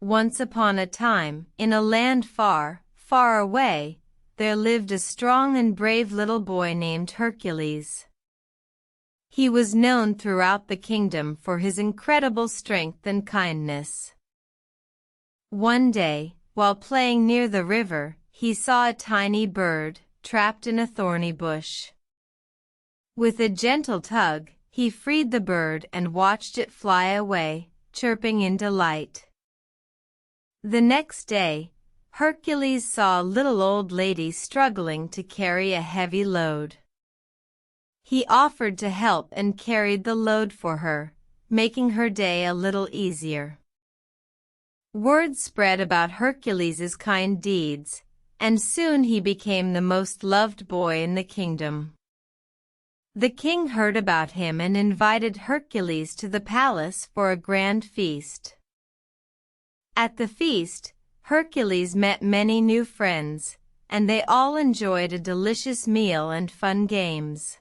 Once upon a time, in a land far, far away, there lived a strong and brave little boy named Hercules. He was known throughout the kingdom for his incredible strength and kindness. One day, while playing near the river, he saw a tiny bird, trapped in a thorny bush. With a gentle tug, he freed the bird and watched it fly away, chirping in delight. The next day, Hercules saw a little old lady struggling to carry a heavy load. He offered to help and carried the load for her, making her day a little easier. Word spread about Hercules' kind deeds, and soon he became the most loved boy in the kingdom. The king heard about him and invited Hercules to the palace for a grand feast. At the feast, Hercules met many new friends, and they all enjoyed a delicious meal and fun games.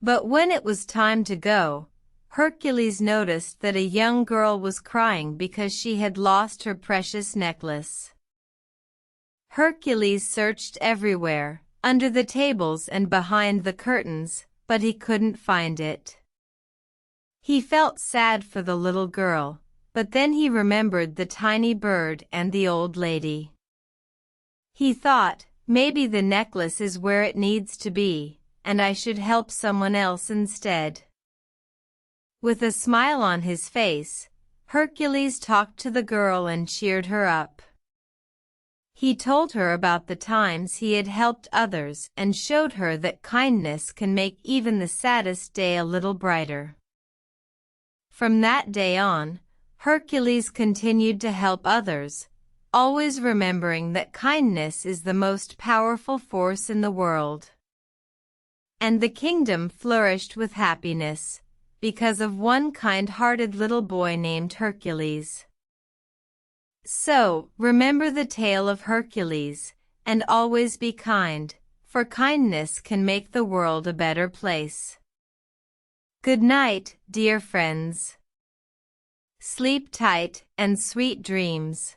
But when it was time to go, Hercules noticed that a young girl was crying because she had lost her precious necklace. Hercules searched everywhere, under the tables and behind the curtains, but he couldn't find it. He felt sad for the little girl, but then he remembered the tiny bird and the old lady. He thought, maybe the necklace is where it needs to be, and I should help someone else instead. With a smile on his face, Hercules talked to the girl and cheered her up. He told her about the times he had helped others and showed her that kindness can make even the saddest day a little brighter. From that day on, Hercules continued to help others, always remembering that kindness is the most powerful force in the world. And the kingdom flourished with happiness, because of one kind-hearted little boy named Hercules. So, remember the tale of Hercules, and always be kind, for kindness can make the world a better place. Good night, dear friends. Sleep tight and sweet dreams.